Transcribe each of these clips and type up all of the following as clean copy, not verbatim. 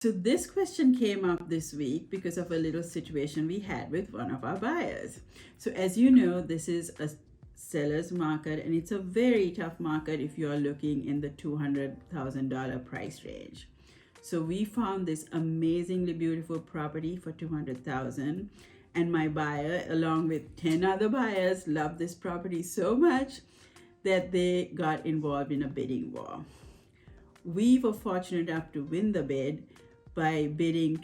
So this question came up this week because of a little situation we had with one of our buyers. So as you know, this is a seller's market and it's a very tough market if you are looking in the $200,000 price range. So we found this amazingly beautiful property for $200,000, and my buyer along with 10 other buyers loved this property so much that they got involved in a bidding war. We were fortunate enough to win the bid by bidding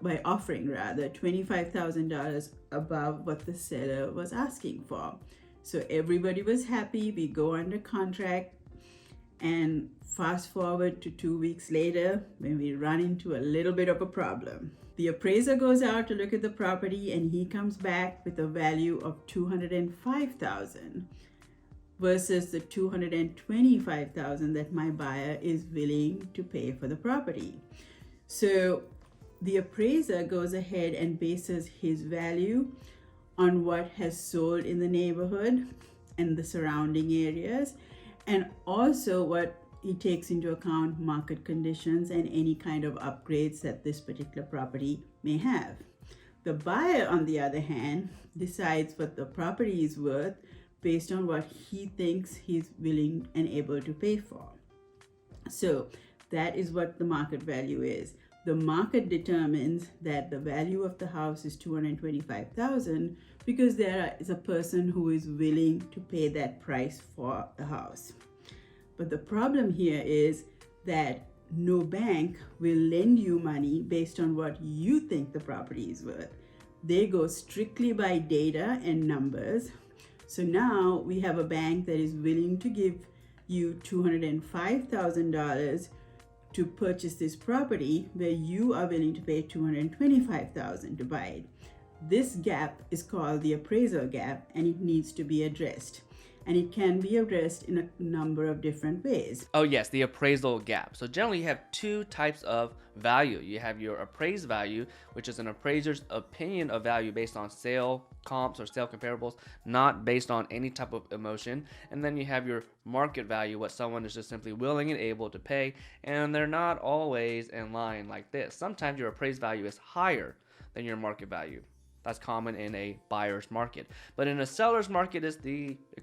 by offering rather $25,000 above what the seller was asking for. So everybody was happy. We go under contract, and fast forward to 2 weeks later when we run into a little bit of a problem. The appraiser goes out to look at the property and he comes back with a value of $205,000 versus the $225,000 that my buyer is willing to pay for the property. So the appraiser goes ahead and bases his value on what has sold in the neighborhood and the surrounding areas, and also what he takes into account market conditions and any kind of upgrades that this particular property may have. The buyer, on the other hand, decides what the property is worth based on what he thinks he's willing and able to pay for. So that is what the market value is. The market determines that the value of the house is $225,000 because there is a person who is willing to pay that price for the house. But the problem here is that no bank will lend you money based on what you think the property is worth. They go strictly by data and numbers. So now we have a bank that is willing to give you $205,000 to purchase this property where you are willing to pay $225,000 to buy it. This gap is called the appraisal gap, and it needs to be addressed. And it can be addressed in a number of different ways. Oh yes, the appraisal gap. So generally you have two types of value. You have your appraised value, which is an appraiser's opinion of value based on sale comps or sale comparables, not based on any type of emotion. And then you have your market value, what someone is just simply willing and able to pay, and they're not always in line like this. Sometimes your appraised value is higher than your market value. That's common in a buyer's market. But in a seller's market, it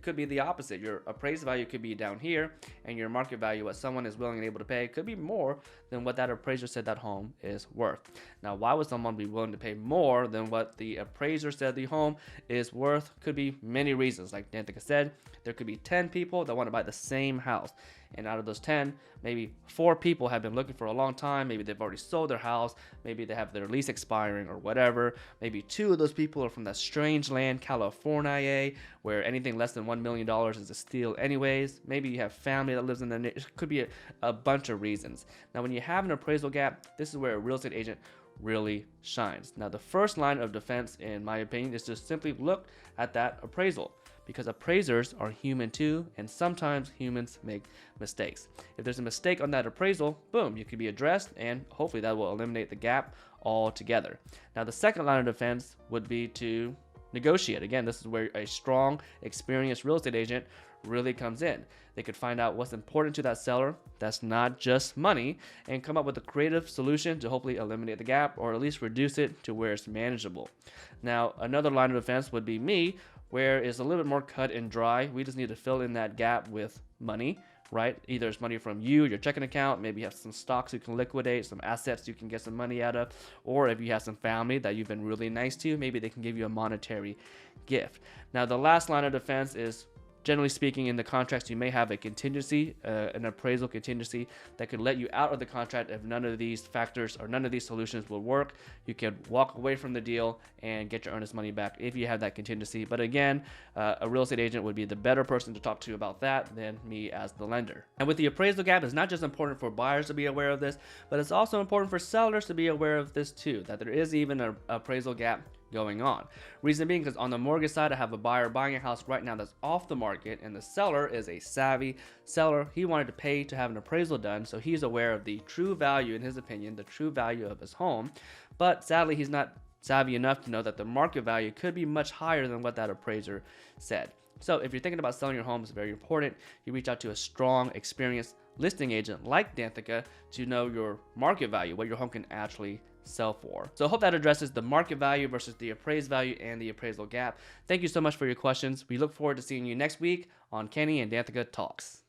could be the opposite. Your appraised value could be down here, and your market value, what someone is willing and able to pay, could be more than what that appraiser said that home is worth. Now, why would someone be willing to pay more than what the appraiser said the home is worth? Could be many reasons. Like Danthika said, there could be 10 people that want to buy the same house. And out of those 10, maybe 4 people have been looking for a long time. Maybe they've already sold their house. Maybe they have their lease expiring or whatever. Maybe 2 of those people are from that strange land, California, where anything less than $1 million is a steal anyways. Maybe you have family that lives in the it could be a bunch of reasons. Now, when you have an appraisal gap, this is where a real estate agent really shines. Now, the first line of defense, in my opinion, is to simply look at that appraisal, because appraisers are human too, and sometimes humans make mistakes. If there's a mistake on that appraisal, boom, it can be addressed, and hopefully that will eliminate the gap altogether. Now, the second line of defense would be to negotiate. Again, this is where a strong, experienced real estate agent really comes in. They could find out what's important to that seller, that's not just money, and come up with a creative solution to hopefully eliminate the gap or at least reduce it to where it's manageable. Now, another line of defense would be me, where it's a little bit more cut and dry. We just need to fill in that gap with money, right? Either it's money from you, your checking account, maybe you have some stocks you can liquidate, some assets you can get some money out of, or if you have some family that you've been really nice to, maybe they can give you a monetary gift. Now, the last line of defense is, generally speaking, in the contracts, you may have a contingency, an appraisal contingency that could let you out of the contract if none of these factors or none of these solutions will work. You could walk away from the deal and get your earnest money back if you have that contingency. But again, a real estate agent would be the better person to talk to about that than me as the lender. And with the appraisal gap, it's not just important for buyers to be aware of this, but it's also important for sellers to be aware of this too, that there is even an appraisal gap going on. Reason being, because on the mortgage side, I have a buyer buying a house right now that's off the market, and the seller is a savvy seller. He wanted to pay to have an appraisal done, so he's aware of the true value, in his opinion, the true value of his home. But sadly, he's not savvy enough to know that the market value could be much higher than what that appraiser said. So if you're thinking about selling your home, it's very important you reach out to a strong, experienced listing agent like Danthika to know your market value, what your home can actually sell for. So I hope that addresses the market value versus the appraised value and the appraisal gap. Thank you so much for your questions. We look forward to seeing you next week on Kenny and Danthika Talks.